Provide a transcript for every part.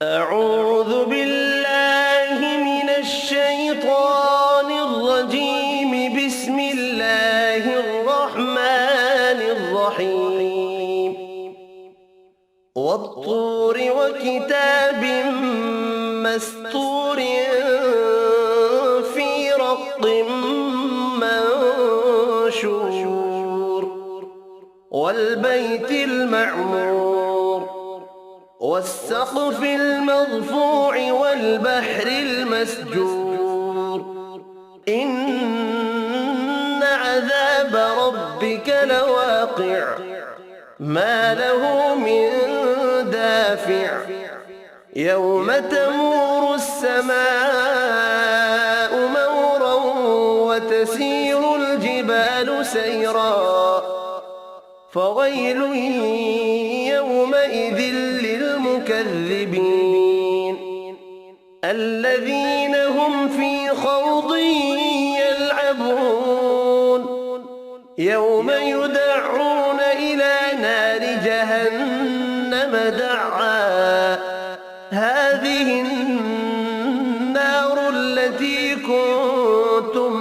أعوذ بالله من الشيطان الرجيم. بسم الله الرحمن الرحيم. والطور وكتاب مسطور في رق منشور والبيت المعمور والسقف المرفوع والبحر المسجور إن عذاب ربك لواقع ما له من دافع يوم تمور السماء مورا وتسير الجبال سيرا فويل يومئذ للمكذبين الذين هم في خوض يلعبون يوم يدعون إلى نار جهنم دعا هذه النار التي كنتم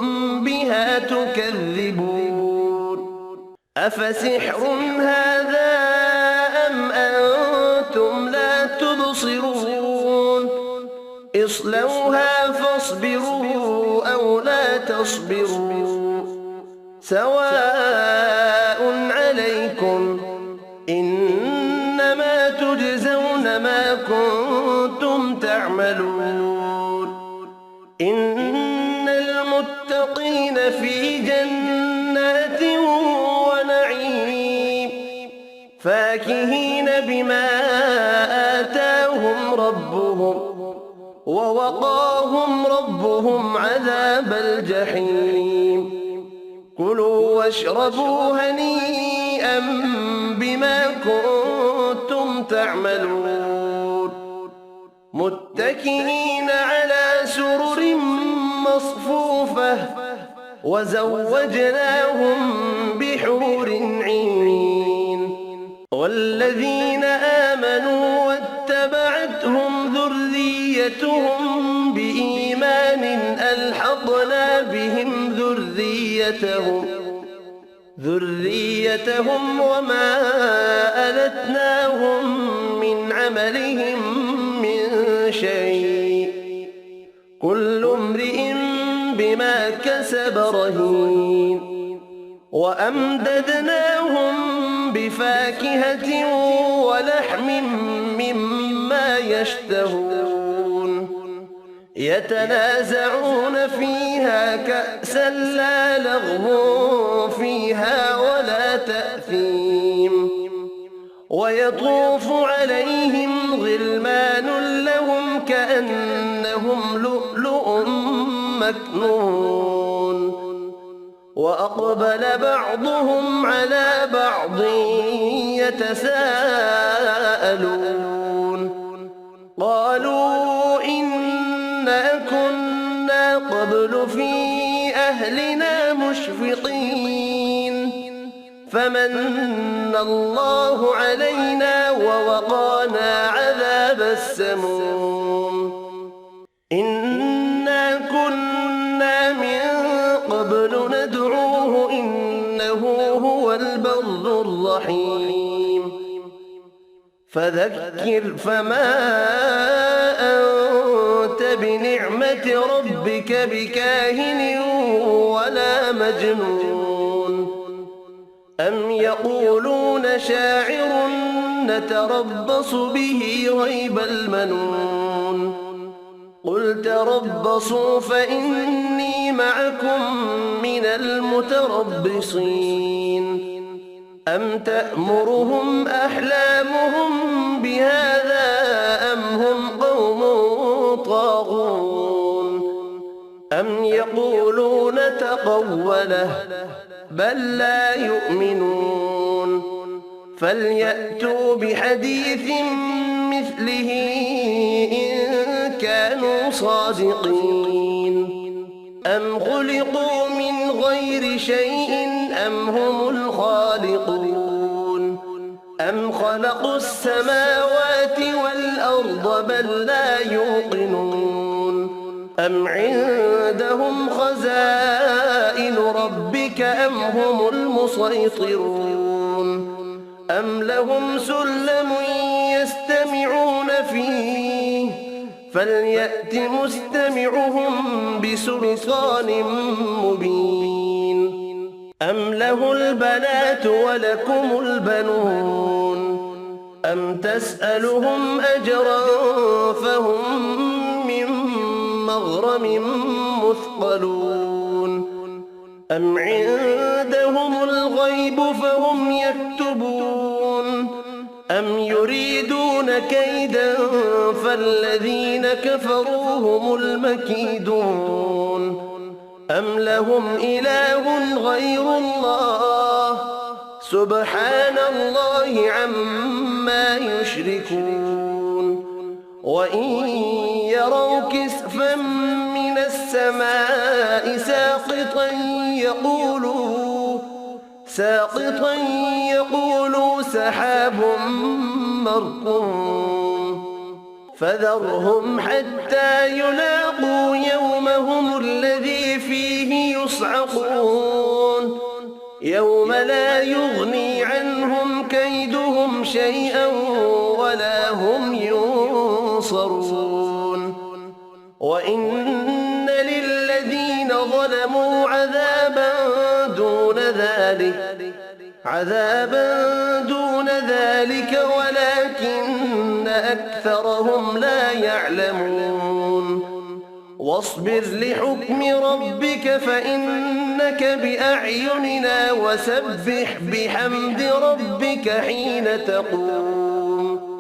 بها تكذبون أفسحر هذا أم أنتم لا تبصرون اصلوها فاصبروا أو لا تصبروا سواء عليكم إنما تجزون ما كنتم تعملون إن المتقين في جنات ونعيم فاكهين بما آتاهم ربهم ووقاهم ربهم عذاب الجحيم كلوا واشربوا هنيئا بما كنتم تعملون متكئين على سرر مصفوفة وزوجناهم بحور عين والذين آمنوا واتبعتهم ذريتهم بإيمان ألحقنا بهم ذريتهم وما ألتناهم من عملهم من شيء كل امرئ بما كسب رهين وأمددناهم بفاكهة ولحم مما يشتهون يتنازعون فيها كأسا لا لغو فيها ولا تأثيم ويطوف عليهم غلمان لهم كأنهم لؤلؤ مكنون وأقبل بعضهم على بعض يتساءلون قالوا إنا كنا قبل في أهلنا مشفقين فمن الله علينا ووقانا عذاب السموم إنا كنا من قبل ندعوه إنه هو البر الرحيم فذكر فما أنت بنعمة ربك بكاهن ولا مجنون أم يقولون شاعر نتربص به ريب المنون قل تربصوا فإني معكم من المتربصين أم تأمرهم أحلامهم بهذا أم هم قوم طاغون أم يقولون تقوله بل لا يؤمنون فليأتوا بحديث مثله إن كانوا صادقين أم خلقوا من غير شيء أم هم الخالقون أم خلقوا السماوات والأرض بل بل لا يوقنون أم عندهم خزائن ربك أم هم المسيطرون أم لهم سلم يستمعون فيه فليأت مستمعهم بسلطان مبين أم له البنات ولكم البنون أم تسألهم أجرا فهم من مغرم مثقلون أم عندهم الغيب فهم يكتبون أم يريدون كيدا فالذين كفروا هم المكيدون أم لهم إله غير الله سبحان الله عما يشركون وإن يروا كسفا من السماء ساقطا يقولوا سحاب مركوم فذرهم حتى يلاقوا يومهم الذي فيه يصعقون يوم لا يغني عنهم كيدهم شيئا ولا هم ينصرون وإن للذين ظلموا عذابا دون ذلك ولكن أكثرهم لا يعلمون واصبر لحكم ربك فإنك بأعيننا وسبح بحمد ربك حين تقوم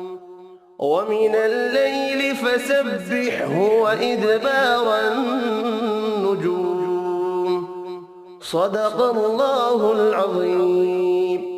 ومن الليل فسبحه وإدبار النجوم صدق الله العظيم.